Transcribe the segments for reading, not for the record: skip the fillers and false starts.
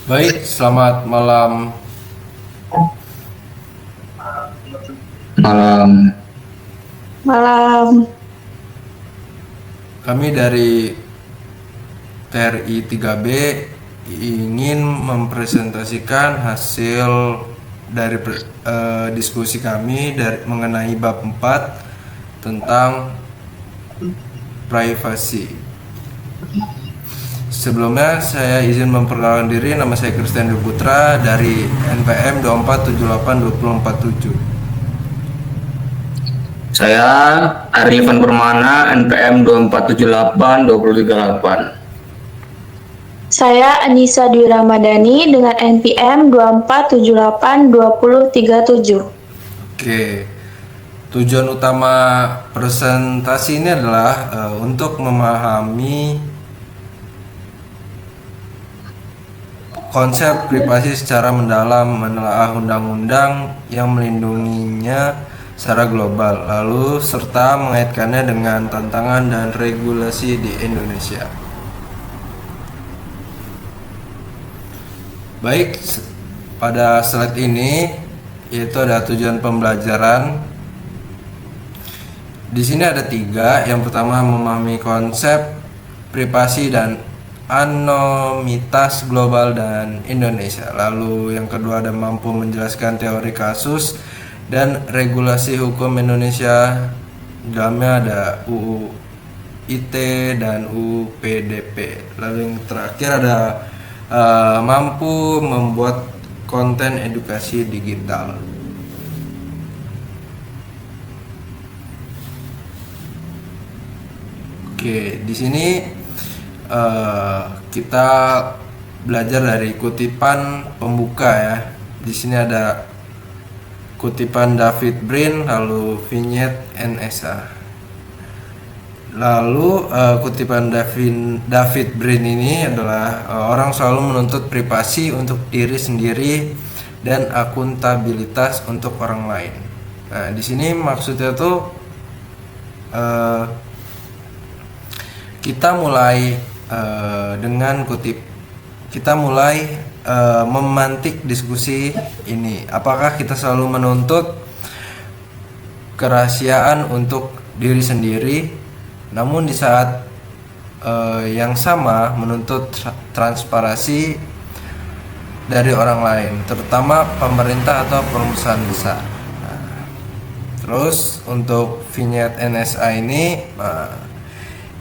Baik, selamat malam. Malam. Malam. Kami dari TRI 3B ingin mempresentasikan hasil dari diskusi kami mengenai bab 4 tentang privasi. Sebelumnya saya izin memperkenalkan diri, nama saya Christian Putra dari NPM 24782047. Saya Arifan Permana, NPM 2478-238. Saya Anissa Dwi Ramadhani dengan NPM 24782037. Oke, tujuan utama presentasi ini adalah untuk memahami konsep privasi secara mendalam, menelaah undang-undang yang melindunginya secara global, lalu serta mengaitkannya dengan tantangan dan regulasi di Indonesia. Baik, pada slide ini yaitu ada tujuan pembelajaran. Di sini ada 3. Yang pertama, memahami konsep privasi dan anonimitas global dan Indonesia. Lalu yang kedua ada mampu menjelaskan teori kasus dan regulasi hukum Indonesia. Dalamnya ada UU ITE dan UU PDP. Lalu yang terakhir ada mampu membuat konten edukasi digital. Oke, di sini kita belajar dari kutipan pembuka ya. Di sini ada kutipan David Brin, lalu vignette NSA. Lalu kutipan David Brin ini adalah orang selalu menuntut privasi untuk diri sendiri dan akuntabilitas untuk orang lain. Nah, di sini maksudnya tuh kita mulai dengan kita mulai memantik diskusi ini. Apakah kita selalu menuntut kerahasiaan untuk diri sendiri, namun di saat yang sama menuntut transparansi dari orang lain, terutama pemerintah atau perusahaan besar. Terus untuk vignette NSA ini,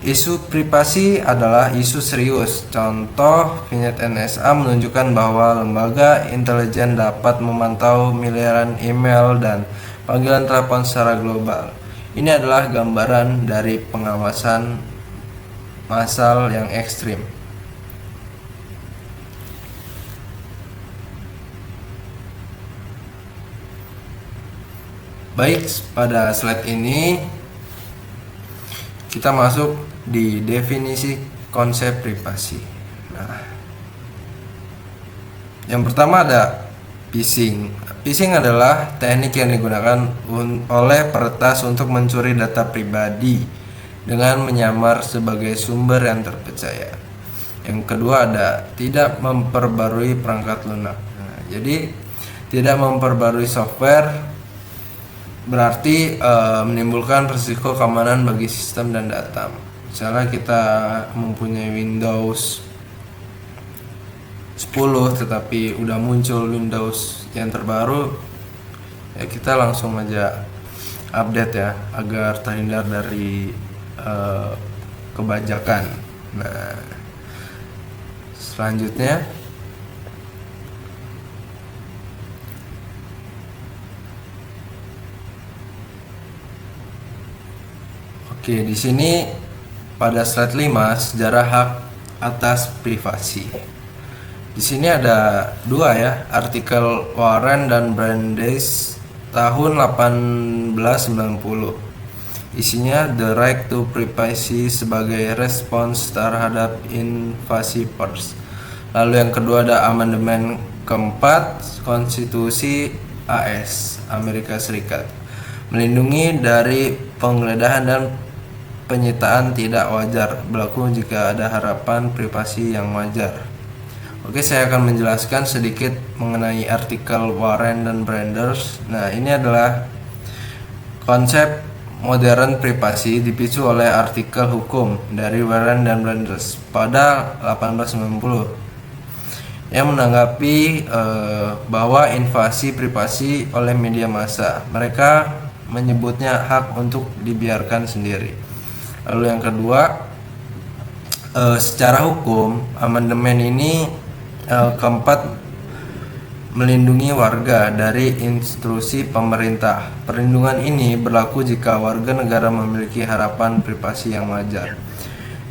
isu privasi adalah isu serius. Contoh, vignette NSA menunjukkan bahwa lembaga intelijen dapat memantau miliaran email dan panggilan telepon secara global. Ini adalah gambaran dari pengawasan massal yang ekstrim. Baik, pada slide ini kita masuk di definisi konsep privasi. Nah, yang pertama ada phishing. Phishing adalah teknik yang digunakan oleh peretas untuk mencuri data pribadi dengan menyamar sebagai sumber yang terpercaya. Yang kedua ada tidak memperbarui perangkat lunak. Nah, jadi tidak memperbarui software berarti menimbulkan risiko keamanan bagi sistem dan data. Misalnya kita mempunyai Windows 10 tetapi udah muncul Windows yang terbaru, ya kita langsung aja update ya agar terhindar dari kebajakan. Nah, selanjutnya oke, di sini pada slide 5 sejarah hak atas privasi. Di sini ada 2 ya, artikel Warren dan Brandeis tahun 1890. Isinya the right to privacy sebagai respons terhadap invasi pers. Lalu yang kedua ada amandemen keempat Konstitusi AS Amerika Serikat, melindungi dari penggeledahan dan penyitaan tidak wajar berlaku jika ada harapan privasi yang wajar. Oke, saya akan menjelaskan sedikit mengenai artikel Warren dan Branders. Nah, ini adalah konsep modern privasi dipicu oleh artikel hukum dari Warren dan Branders pada 1890 yang menanggapi bahwa invasi privasi oleh media massa. Mereka menyebutnya hak untuk dibiarkan sendiri. Lalu yang kedua, secara hukum, amandemen ini keempat, melindungi warga dari instruksi pemerintah. Perlindungan ini berlaku jika warga negara memiliki harapan privasi yang wajar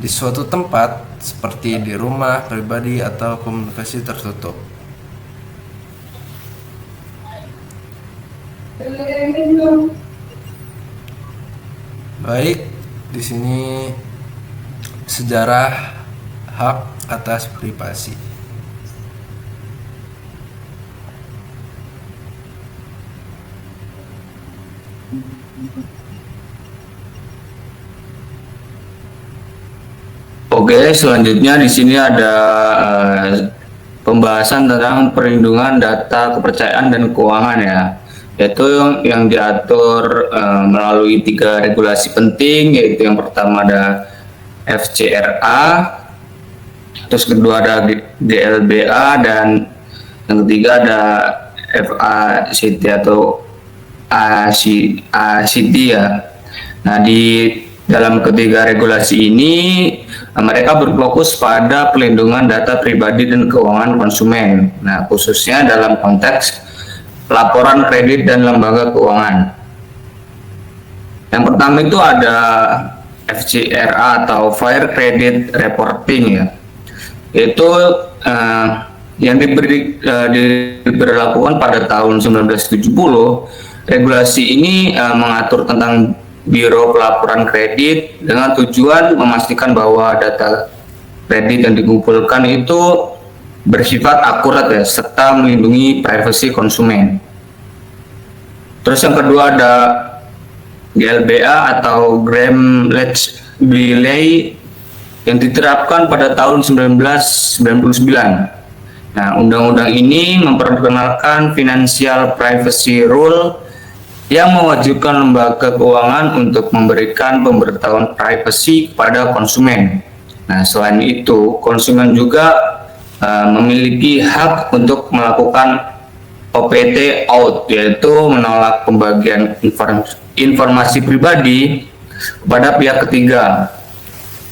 di suatu tempat seperti di rumah pribadi atau komunikasi tertutup. Baik, di sini sejarah hak atas privasi. Oke, selanjutnya di sini ada pembahasan tentang perlindungan data kepercayaan dan keuangan ya, yaitu yang diatur melalui 3 regulasi penting, yaitu yang pertama ada FCRA, terus kedua ada GLBA, dan yang ketiga ada FACT atau ACT ya. Nah, di dalam ketiga regulasi ini mereka berfokus pada pelindungan data pribadi dan keuangan konsumen. Nah, khususnya dalam konteks laporan kredit dan lembaga keuangan. Yang pertama itu ada FCRA atau Fair Credit Reporting ya. Itu yang diberlakukan pada tahun 1970. Regulasi ini mengatur tentang Biro Pelaporan Kredit dengan tujuan memastikan bahwa data kredit yang dikumpulkan itu bersifat akurat ya, serta melindungi privasi konsumen. Terus yang kedua ada GLBA atau Graham-Leach Bliley yang diterapkan pada tahun 1999. Nah, undang-undang ini memperkenalkan Financial Privacy Rule yang mewajibkan lembaga keuangan untuk memberikan pemberitahuan privasi kepada konsumen. Nah, selain itu, konsumen juga memiliki hak untuk melakukan OPT out, yaitu menolak pembagian informasi pribadi kepada pihak ketiga.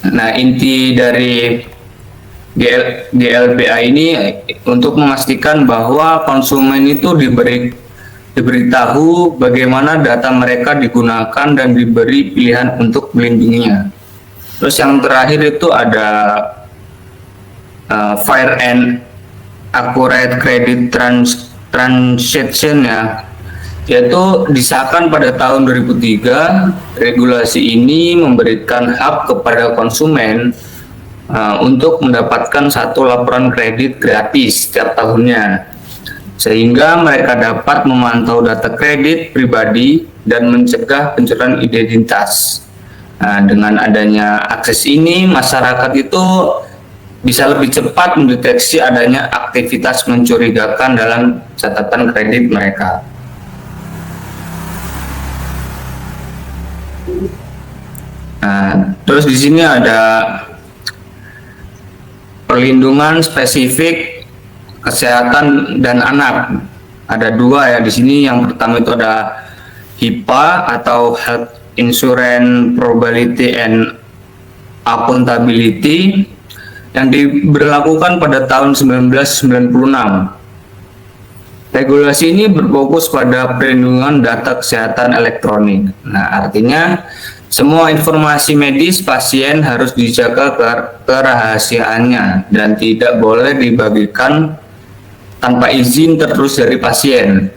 Nah, inti dari GLBA ini untuk memastikan bahwa konsumen itu diberitahu bagaimana data mereka digunakan dan diberi pilihan untuk melindunginya. Terus yang terakhir itu ada Fair and Accurate Credit Transaction ya, yaitu disahkan pada tahun 2003. Regulasi ini memberikan hak kepada konsumen untuk mendapatkan satu laporan kredit gratis setiap tahunnya, sehingga mereka dapat memantau data kredit pribadi dan mencegah pencurian identitas. Nah, dengan adanya akses ini, masyarakat itu bisa lebih cepat mendeteksi adanya aktivitas mencurigakan dalam catatan kredit mereka. Nah, terus di sini ada perlindungan spesifik kesehatan dan anak. Ada 2 ya di sini. Yang pertama itu ada HIPAA atau Health Insurance Probability and Accountability yang diberlakukan pada tahun 1996. Regulasi ini berfokus pada perlindungan data kesehatan elektronik. Nah, artinya semua informasi medis pasien harus dijaga kerahasiaannya dan tidak boleh dibagikan tanpa izin tertulis dari pasien.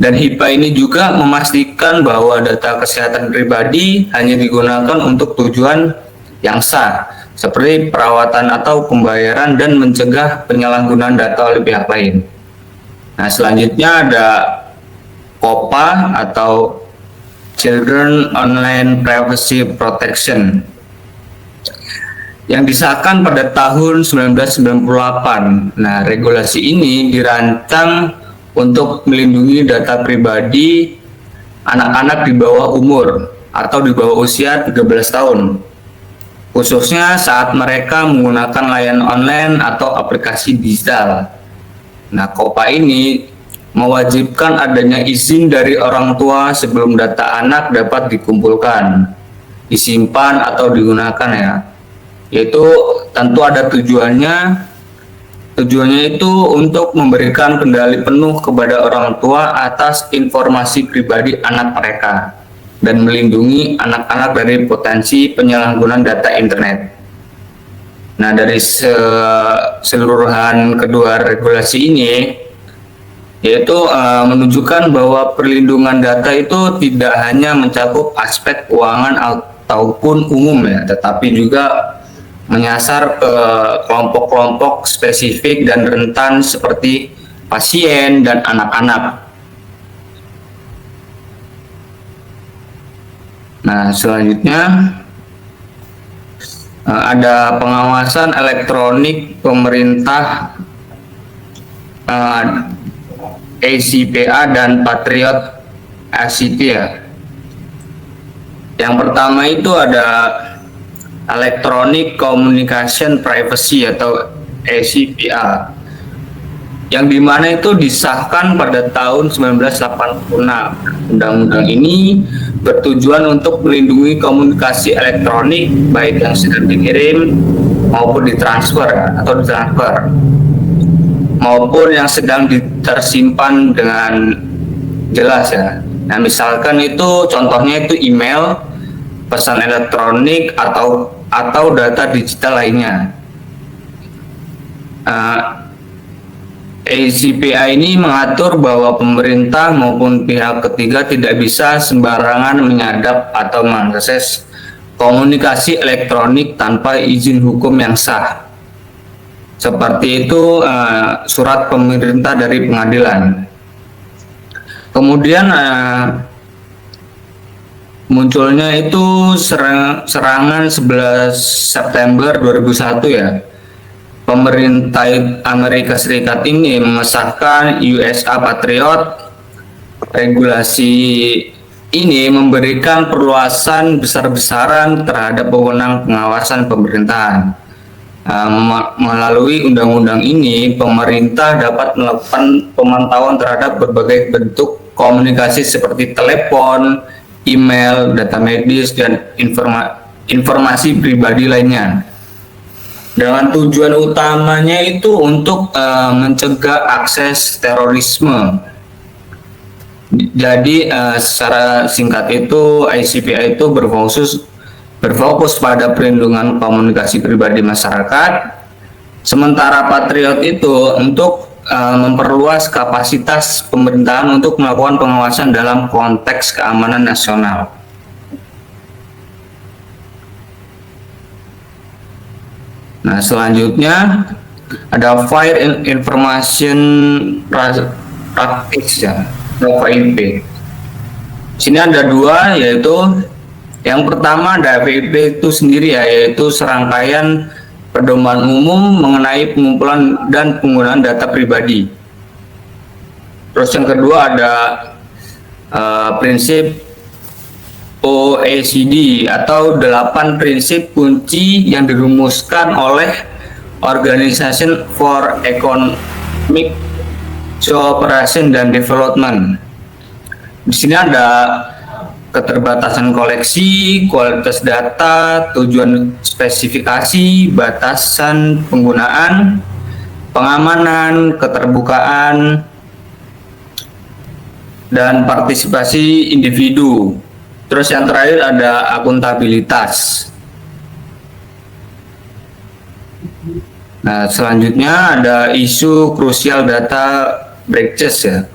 Dan HIPAA ini juga memastikan bahwa data kesehatan pribadi hanya digunakan untuk tujuan yang sah, seperti perawatan atau pembayaran, dan mencegah penyalahgunaan data oleh pihak lain. Nah, selanjutnya ada COPPA atau Children Online Privacy Protection. yang disahkan pada tahun 1998. Nah, regulasi ini dirancang untuk melindungi data pribadi anak-anak di bawah umur atau di bawah usia 13 tahun, khususnya saat mereka menggunakan layanan online atau aplikasi digital. Nah, KOPA ini mewajibkan adanya izin dari orang tua sebelum data anak dapat dikumpulkan, disimpan atau digunakan ya. Yaitu tentu ada tujuannya. Tujuannya itu untuk memberikan kendali penuh kepada orang tua atas informasi pribadi anak mereka dan melindungi anak-anak dari potensi penyalahgunaan data internet. Nah, dari keseluruhan kedua regulasi ini yaitu menunjukkan bahwa perlindungan data itu tidak hanya mencakup aspek keuangan ataupun umum ya, tetapi juga menyasar ke kelompok-kelompok spesifik dan rentan seperti pasien dan anak-anak. Nah, selanjutnya ada pengawasan elektronik pemerintah ACPA dan Patriot ACT ya. Yang pertama itu ada Electronic Communication Privacy atau ACPA, yang dimana itu disahkan pada tahun 1986. Undang-undang ini bertujuan untuk melindungi komunikasi elektronik baik yang sedang dikirim maupun ditransfer maupun yang sedang tersimpan dengan jelas ya. Nah, misalkan itu contohnya itu email, pesan elektronik atau data digital lainnya. ACPA ini mengatur bahwa pemerintah maupun pihak ketiga tidak bisa sembarangan menyadap atau mengakses komunikasi elektronik tanpa izin hukum yang sah. Seperti itu surat pemerintah dari pengadilan. Kemudian munculnya itu serangan 11 September 2001 ya. Pemerintah Amerika Serikat ini mengesahkan USA Patriot. Regulasi ini memberikan perluasan besar-besaran terhadap wewenang pengawasan pemerintahan. Melalui undang-undang ini, pemerintah dapat melakukan pemantauan terhadap berbagai bentuk komunikasi seperti telepon, email, data medis, dan informasi pribadi lainnya. Dengan tujuan utamanya itu untuk mencegah akses terorisme. Jadi secara singkat itu ICPA itu berfokus pada perlindungan komunikasi pribadi masyarakat. Sementara Patriot itu untuk memperluas kapasitas pemerintahan untuk melakukan pengawasan dalam konteks keamanan nasional. Nah, selanjutnya ada Fire Information Practice ya, FIP. Sini ada dua, yaitu yang pertama ada FIP itu sendiri ya, yaitu serangkaian pedoman umum mengenai pengumpulan dan penggunaan data pribadi. Terus yang kedua ada prinsip OECD atau 8 prinsip kunci yang dirumuskan oleh Organization for Economic Cooperation and Development. Di sini ada keterbatasan koleksi, kualitas data, tujuan spesifikasi, batasan penggunaan, pengamanan, keterbukaan, dan partisipasi individu. Terus yang terakhir ada akuntabilitas. Nah, selanjutnya ada isu krusial data breaches ya.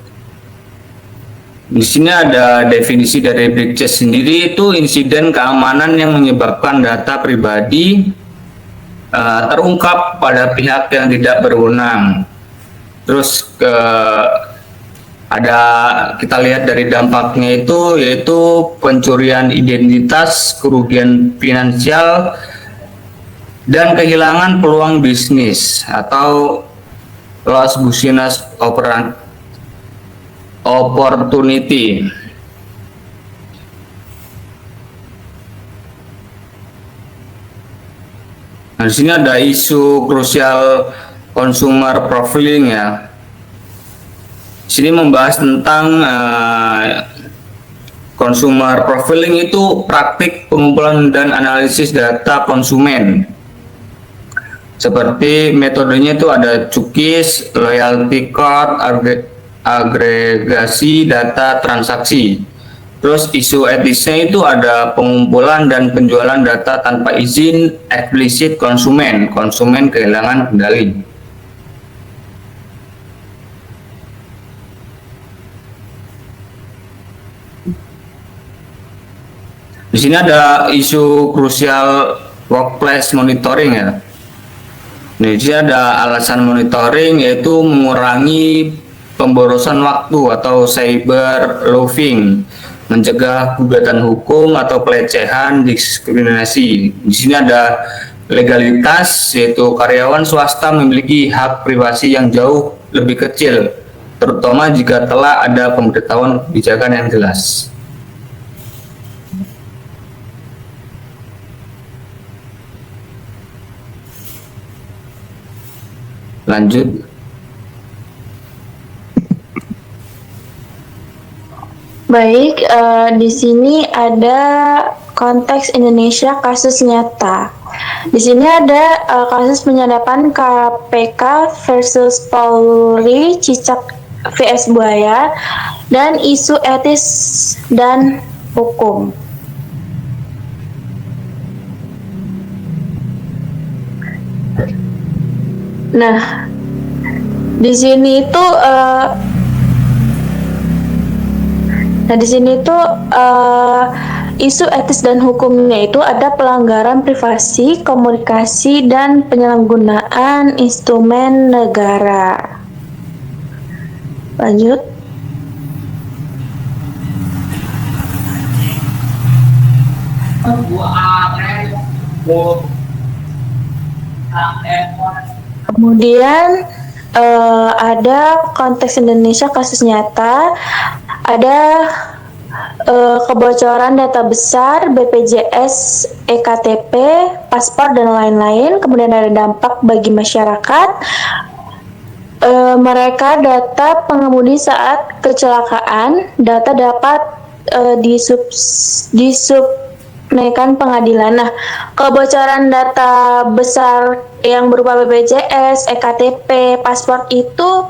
Di sini ada definisi dari breaches sendiri, itu insiden keamanan yang menyebabkan data pribadi terungkap pada pihak yang tidak berwenang. Terus kita lihat dari dampaknya itu yaitu pencurian identitas, kerugian finansial, dan kehilangan peluang bisnis atau lost business opportunity. Nah, di sini ada isu krusial consumer profiling ya. Di sini membahas tentang consumer profiling itu praktik pengumpulan dan analisis data konsumen. Seperti metodenya itu ada cookies, loyalty card, agregasi data transaksi. Terus isu etisnya itu ada pengumpulan dan penjualan data tanpa izin eksplisit konsumen kehilangan kendali. Di sini ada isu krusial workplace monitoring ya. Di sini ada alasan monitoring yaitu mengurangi pemborosan waktu atau cyber loafing, mencegah gugatan hukum atau pelecehan, diskriminasi. Di sini ada legalitas, yaitu karyawan swasta memiliki hak privasi yang jauh lebih kecil, terutama jika telah ada pemberitahuan kebijakan yang jelas. Lanjut. Baik, di sini ada konteks Indonesia kasus nyata. Di sini ada kasus penyadapan KPK versus Polri, Cicak vs Buaya, dan isu etis dan hukum. Nah, di sini itu isu etis dan hukumnya itu ada pelanggaran privasi, komunikasi, dan penyalahgunaan instrumen negara. Lanjut. Kemudian ada konteks Indonesia kasus nyata, ada kebocoran data besar, BPJS, EKTP, paspor, dan lain-lain. Kemudian ada dampak bagi masyarakat, mereka data pengemudi saat kecelakaan, data dapat naikkan pengadilan. Nah, kebocoran data besar yang berupa BPJS, EKTP, paspor itu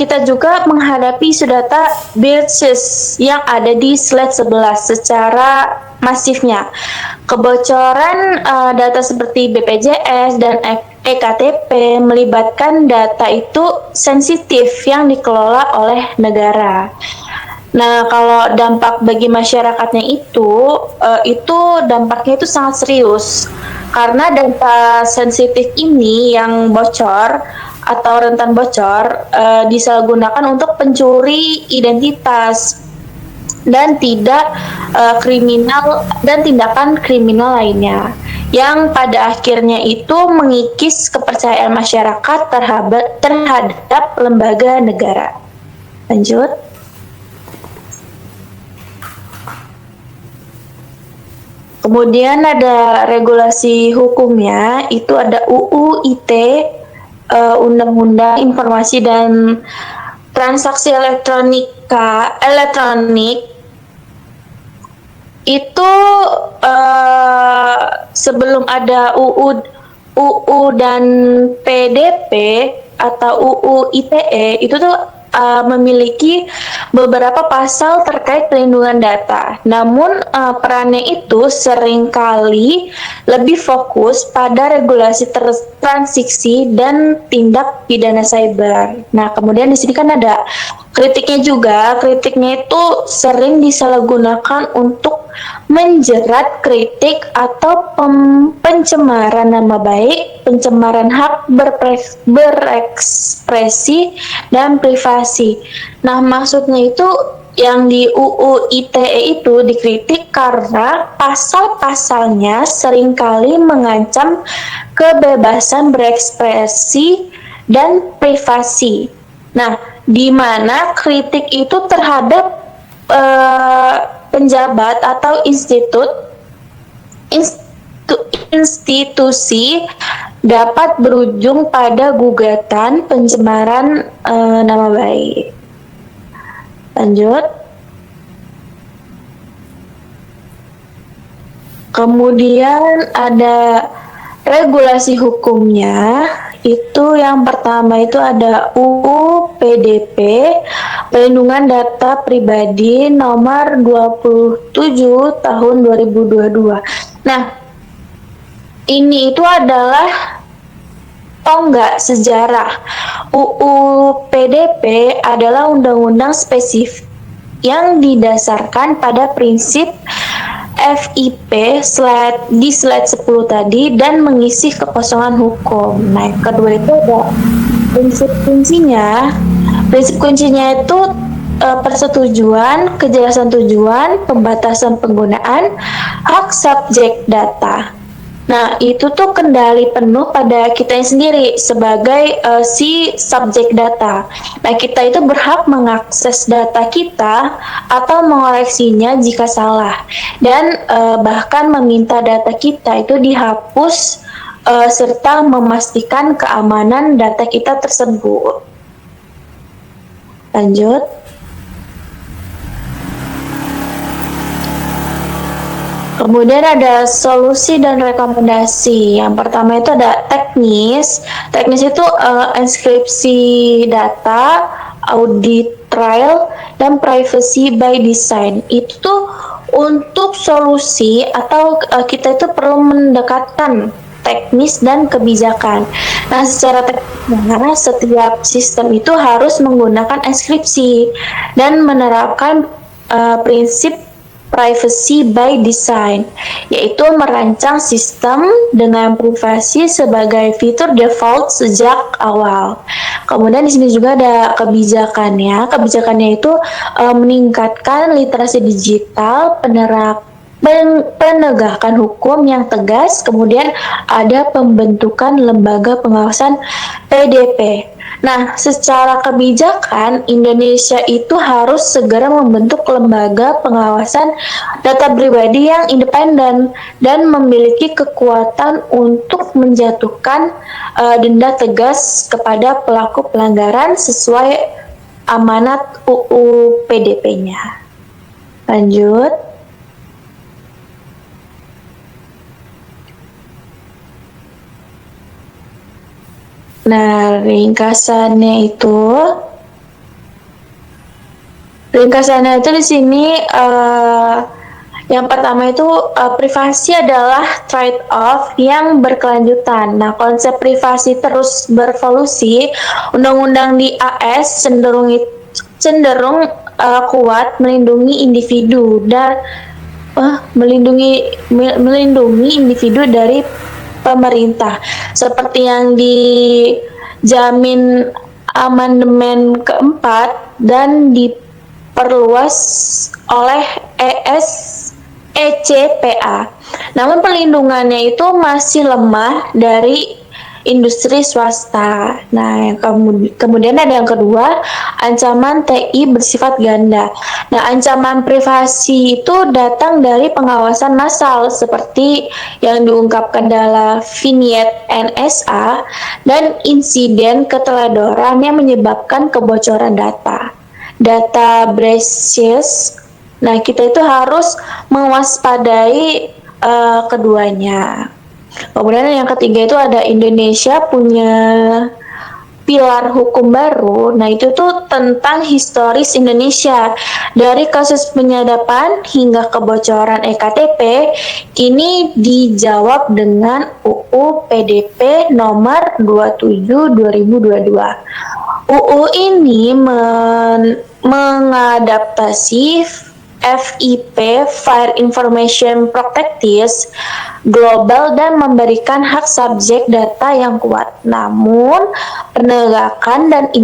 kita juga menghadapi isu data breaches yang ada di slide 11 secara masifnya. Kebocoran data seperti BPJS dan EKTP melibatkan data itu sensitif yang dikelola oleh negara. Nah, kalau dampak bagi masyarakatnya itu dampaknya itu sangat serius karena data sensitif ini yang bocor atau rentan bocor disalahgunakan untuk pencuri identitas dan tindakan kriminal lainnya yang pada akhirnya itu mengikis kepercayaan masyarakat terhadap lembaga negara. Lanjut. Kemudian ada regulasi hukumnya, itu ada UU ITE, Undang-Undang Informasi dan Transaksi Elektronik. Itu sebelum ada UU dan PDP atau UU ITE itu tuh memiliki beberapa pasal terkait perlindungan data. Namun perannya itu seringkali lebih fokus pada regulasi transaksi dan tindak pidana cyber. Nah, kemudian di sini kan ada kritiknya juga. Kritiknya itu sering disalahgunakan untuk menjerat kritik atau pencemaran nama baik, pencemaran hak berekspresi dan privasi. Nah, maksudnya itu yang di UU ITE itu dikritik karena pasal-pasalnya seringkali mengancam kebebasan berekspresi dan privasi. Nah, di mana kritik itu terhadap penjabat atau institusi dapat berujung pada gugatan pencemaran nama baik. Lanjut. Kemudian ada regulasi hukumnya. Itu yang pertama itu ada UU PDP, Perlindungan Data Pribadi nomor 27 tahun 2022. Nah, ini itu adalah tonggak sejarah. UU PDP adalah undang-undang spesifik yang didasarkan pada prinsip FIP di slide 10 tadi dan mengisi kekosongan hukum. Nah, yang kedua itu ada prinsip kuncinya. Prinsip kuncinya itu persetujuan, kejelasan tujuan, pembatasan penggunaan, hak subjek data. Nah, itu tuh kendali penuh pada kita sendiri sebagai si subjek data. Nah, kita itu berhak mengakses data kita atau mengoreksinya jika salah. Dan bahkan meminta data kita itu dihapus serta memastikan keamanan data kita tersebut. Lanjut. Kemudian ada solusi dan rekomendasi. Yang pertama itu ada teknis. Teknis itu enskripsi data, audit trail, dan privacy by design. Itu tuh untuk solusi atau kita itu perlu mendekatkan teknis dan kebijakan. Nah, secara teknis, setiap sistem itu harus menggunakan enskripsi dan menerapkan prinsip privacy by design, yaitu merancang sistem dengan privasi sebagai fitur default sejak awal. Kemudian di sini juga ada kebijakannya. Kebijakannya itu meningkatkan literasi digital, penegakan hukum yang tegas, kemudian ada pembentukan lembaga pengawasan PDP. Nah, secara kebijakan, Indonesia itu harus segera membentuk lembaga pengawasan data pribadi yang independen dan memiliki kekuatan untuk menjatuhkan denda tegas kepada pelaku pelanggaran sesuai amanat UU PDP-nya. Lanjut. Nah, ringkasannya itu di sini yang pertama itu privasi adalah trade-off yang berkelanjutan. Nah, konsep privasi terus berevolusi. Undang-undang di AS cenderung kuat melindungi individu dan melindungi individu dari pemerintah, seperti yang dijamin amandemen keempat dan diperluas oleh ECPA. Namun perlindungannya itu masih lemah dari industri swasta. Nah, yang kemudian ada yang kedua, ancaman TI bersifat ganda. Nah, ancaman privasi itu datang dari pengawasan massal seperti yang diungkapkan dalam vignette NSA dan insiden keteledoran yang menyebabkan kebocoran data. Data breaches. Nah, kita itu harus mewaspadai keduanya. Kemudian yang ketiga itu ada Indonesia punya pilar hukum baru. Nah, itu tuh tentang historis Indonesia dari kasus penyadapan hingga kebocoran EKTP. Ini dijawab dengan UU PDP nomor 27 2022. UU ini mengadaptasi FIP (Fire Information Practice) global dan memberikan hak subjek data yang kuat. Namun, penegakan dan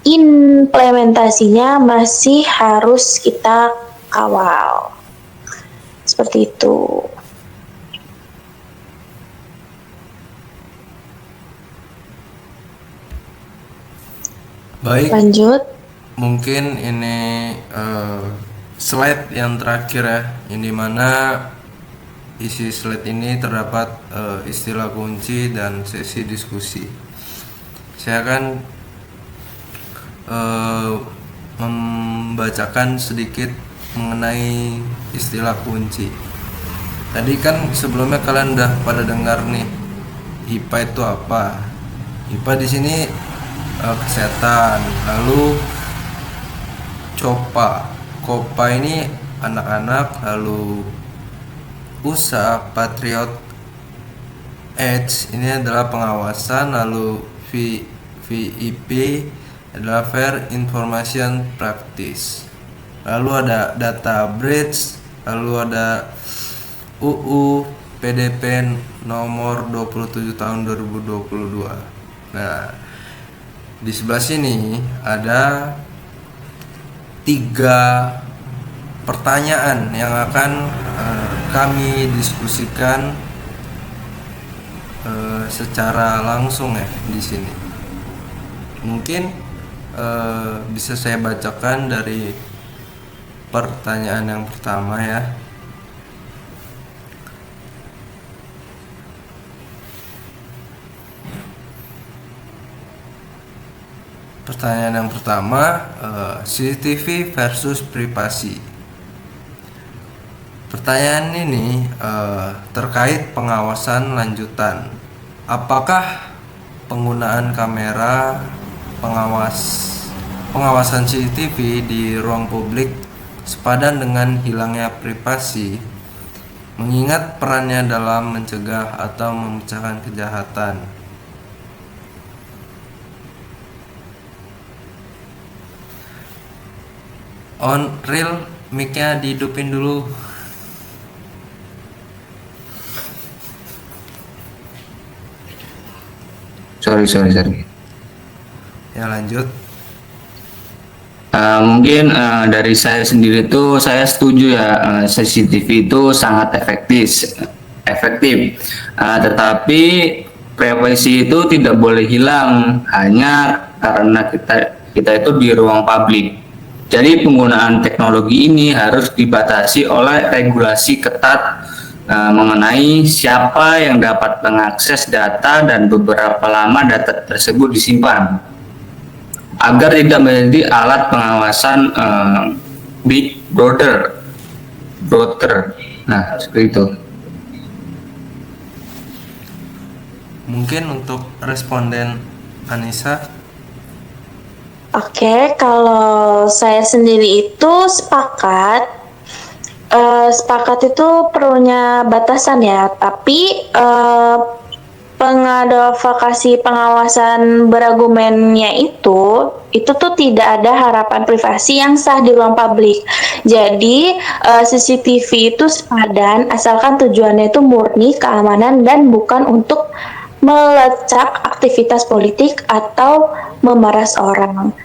implementasinya masih harus kita kawal. Seperti itu. Baik, Lanjut. mungkin ini slide yang terakhir ya, yang dimana isi slide ini terdapat istilah kunci dan sesi diskusi. Saya akan membacakan sedikit mengenai istilah kunci. Tadi kan sebelumnya kalian udah pada dengar nih, IPA itu apa? IPA di sini kesehatan. Lalu COPA ini anak-anak. Lalu USA, Patriot Edge ini adalah pengawasan. Lalu VIP adalah Fair Information Practice. Lalu ada data breach. Lalu ada UU PDP nomor 27 tahun 2022. Nah, di sebelah sini ada 3 pertanyaan yang akan kami diskusikan secara langsung ya di sini. Mungkin bisa saya bacakan dari pertanyaan yang pertama ya. Pertanyaan yang pertama, CCTV versus privasi. Pertanyaan ini terkait pengawasan lanjutan. Apakah penggunaan kamera pengawasan CCTV di ruang publik sepadan dengan hilangnya privasi, mengingat perannya dalam mencegah atau memecahkan kejahatan? On real, mic-nya dihidupin dulu. Sorry. Ya, lanjut. Mungkin dari saya sendiri itu saya setuju ya, CCTV itu sangat efektif. Tetapi privasi itu tidak boleh hilang hanya karena kita itu di ruang publik. Jadi penggunaan teknologi ini harus dibatasi oleh regulasi ketat mengenai siapa yang dapat mengakses data dan beberapa lama data tersebut disimpan, agar tidak menjadi alat pengawasan Big Brother. Nah, seperti itu. Mungkin untuk responden Anissa. Oke, kalau saya sendiri itu sepakat itu perlunya batasan ya, tapi pengadvokasi pengawasan berargumennya itu tuh tidak ada harapan privasi yang sah di ruang publik. Jadi CCTV itu sepadan asalkan tujuannya itu murni keamanan dan bukan untuk melacak aktivitas politik atau memeras orang,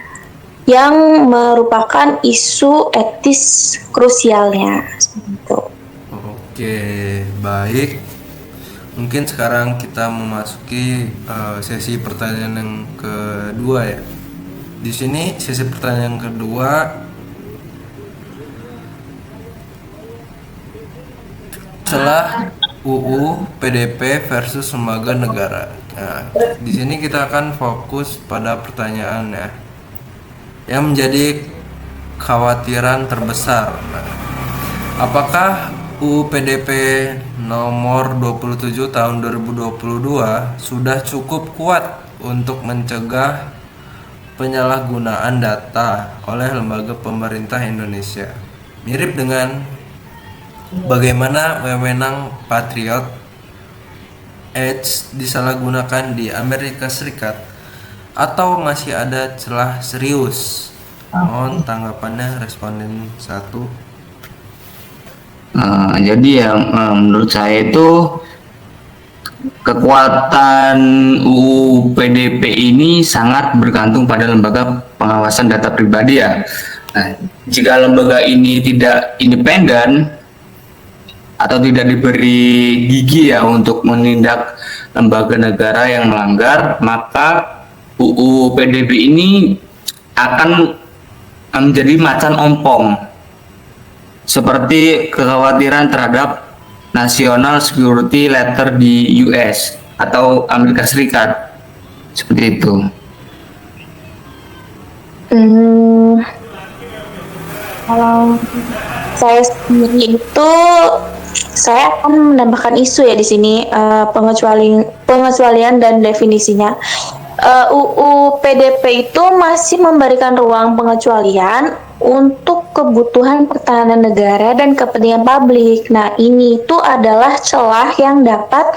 yang merupakan isu etis krusialnya. Oke, baik. Mungkin sekarang kita memasuki sesi pertanyaan yang kedua ya. Di sini sesi pertanyaan yang kedua celah UU PDP versus lembaga negara. Nah, di sini kita akan fokus pada pertanyaan ya, yang menjadi khawatiran terbesar. Nah, apakah UU PDP nomor 27 tahun 2022 sudah cukup kuat untuk mencegah penyalahgunaan data oleh lembaga pemerintah Indonesia? Mirip dengan bagaimana wewenang Patriot Edge disalahgunakan di Amerika Serikat, atau masih ada celah serius Mohon tanggapannya responden satu. Jadi ya menurut saya itu kekuatan UU PDP ini sangat bergantung pada lembaga pengawasan data pribadi ya. Nah, jika lembaga ini tidak independen atau tidak diberi gigi ya untuk menindak lembaga negara yang melanggar, maka UU PDP ini akan menjadi macan ompong, seperti kekhawatiran terhadap National Security Letter di US atau Amerika Serikat, seperti itu. Kalau saya sendiri itu, saya akan menambahkan isu ya di sini, pengecualian dan definisinya. UU PDP itu masih memberikan ruang pengecualian untuk kebutuhan pertahanan negara dan kepentingan publik. Nah, ini itu adalah celah yang dapat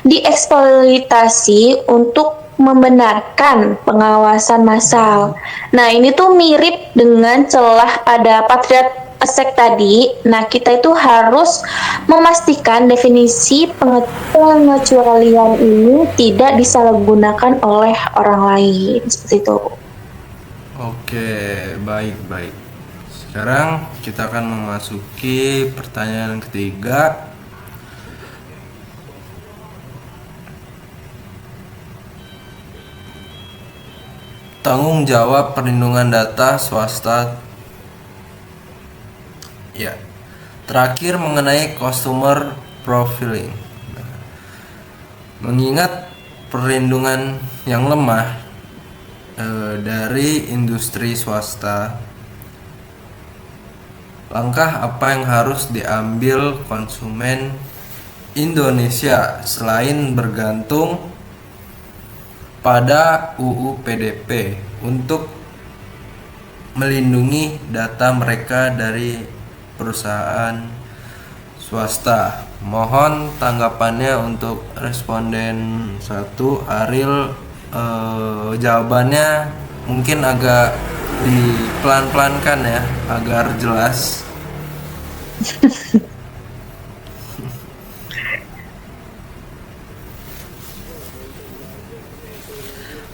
dieksploitasi untuk membenarkan pengawasan massal. Nah, ini tuh mirip dengan celah pada Patriot Act tadi. Nah, kita itu harus memastikan definisi pengecualian ini tidak disalahgunakan oleh orang lain. Seperti itu. Oke, baik. Sekarang kita akan memasuki pertanyaan ketiga. Tanggung jawab perlindungan data swasta. Ya. Terakhir mengenai customer profiling. Mengingat perlindungan yang lemah dari industri swasta, langkah apa yang harus diambil konsumen Indonesia selain bergantung pada UU PDP untuk melindungi data mereka dari perusahaan swasta? Mohon tanggapannya untuk responden satu, Ariel. Jawabannya mungkin agak dipelan-pelankan ya agar jelas.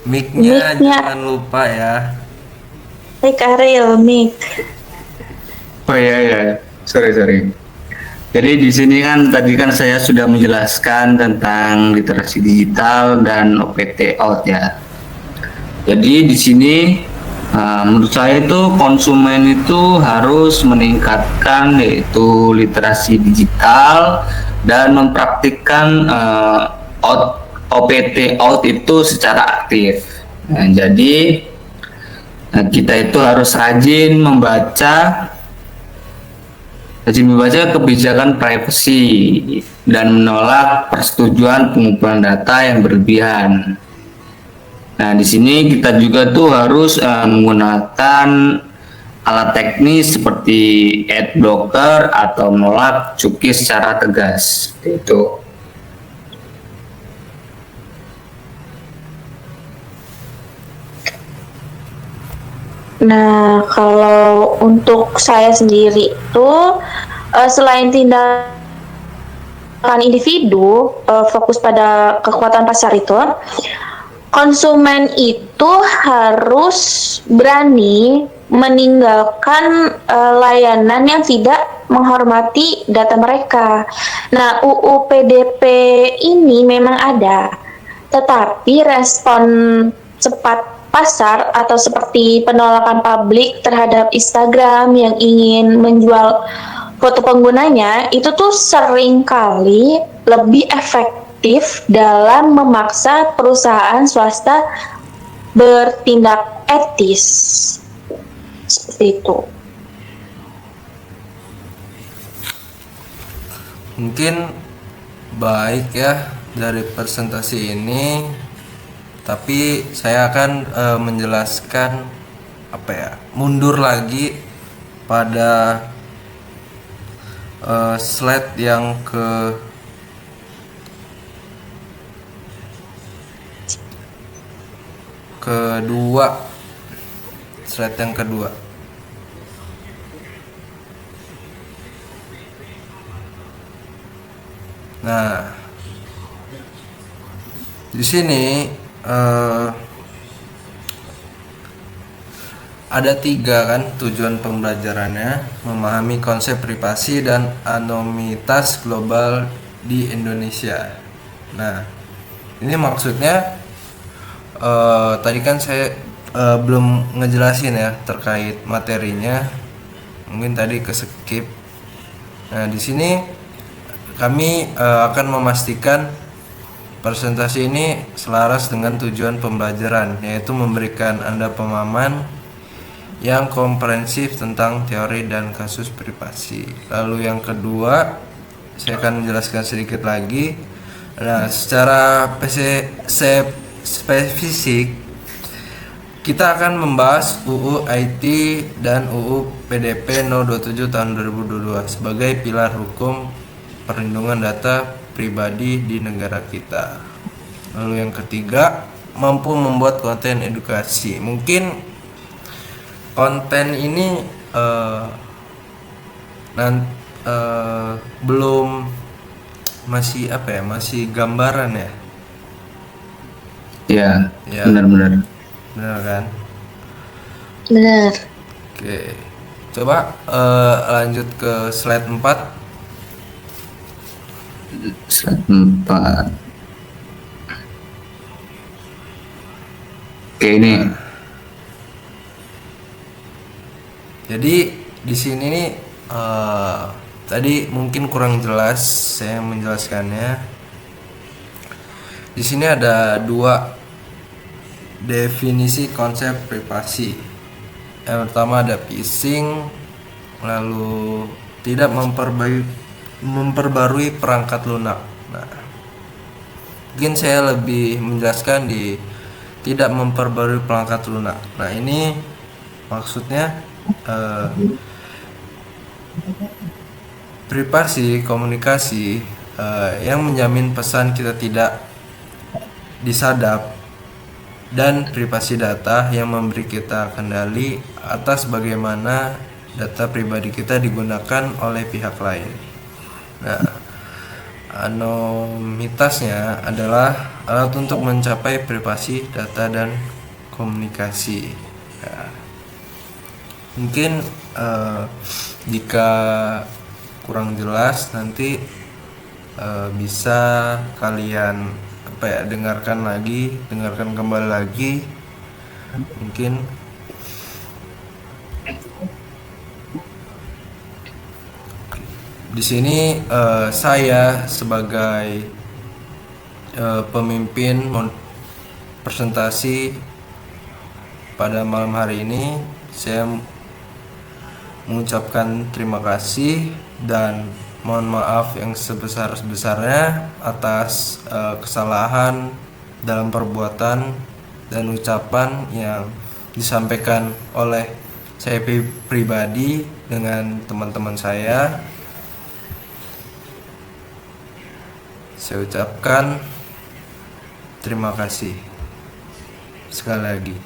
Mic-nya jangan lupa ya. Ariel, mic. Oh iya, sorry. Jadi di sini kan tadi kan saya sudah menjelaskan tentang literasi digital dan OPT out ya. Jadi di sini menurut saya itu konsumen itu harus meningkatkan yaitu literasi digital dan mempraktikkan OPT out itu secara aktif. Nah, jadi kita itu harus rajin membaca kebijakan privasi dan menolak persetujuan pengumpulan data yang berlebihan. Nah, di sini kita juga tuh harus menggunakan alat teknis seperti ad blocker atau menolak cookies secara tegas. Itu. Nah, kalau untuk saya sendiri itu, selain tindakan individu fokus pada kekuatan pasar itu, konsumen itu harus berani meninggalkan layanan yang tidak menghormati data mereka. Nah, UU PDP ini memang ada, tetapi respon cepat pasar atau seperti penolakan publik terhadap Instagram yang ingin menjual foto penggunanya itu tuh seringkali lebih efektif dalam memaksa perusahaan swasta bertindak etis. Seperti itu. Mungkin baik ya dari presentasi ini, tapi saya akan menjelaskan mundur lagi pada slide yang kedua. slide yang kedua. Nah, di sini ada 3 kan tujuan pembelajarannya: memahami konsep privasi dan anonimitas global di Indonesia. Nah, ini maksudnya tadi kan saya belum ngejelasin ya terkait materinya, mungkin tadi ke skip. Nah, di sini kami akan memastikan presentasi ini selaras dengan tujuan pembelajaran, yaitu memberikan Anda pemahaman yang komprehensif tentang teori dan kasus privasi. Lalu yang kedua, saya akan menjelaskan sedikit lagi. Nah, secara spesifik kita akan membahas UU IT dan UU PDP No 27 tahun 2022 sebagai pilar hukum perlindungan data pribadi di negara kita. Lalu yang ketiga, mampu membuat konten edukasi. Mungkin konten ini belum, masih masih gambaran ya. Ya. Benar-benar. Benar kan? Benar. Oke. Coba lanjut ke slide 4. Slide 4. Oke, ini. Jadi di sini nih tadi mungkin kurang jelas saya menjelaskannya. Di sini ada 2 definisi konsep privasi. Yang pertama ada phishing, lalu tidak memperbarui perangkat lunak. Nah, mungkin saya lebih menjelaskan di tidak memperbarui perangkat lunak. Nah, ini maksudnya privasi komunikasi yang menjamin pesan kita tidak disadap, dan privasi data yang memberi kita kendali atas bagaimana data pribadi kita digunakan oleh pihak lain. Nah, anonimitasnya adalah alat untuk mencapai privasi data dan komunikasi. Nah, mungkin jika kurang jelas nanti bisa kalian dengarkan kembali lagi. Mungkin di sini saya sebagai pemimpin presentasi pada malam hari ini, saya mengucapkan terima kasih dan mohon maaf yang sebesar-besarnya atas kesalahan dalam perbuatan dan ucapan yang disampaikan oleh saya pribadi dengan teman-teman saya. Saya ucapkan terima kasih sekali lagi.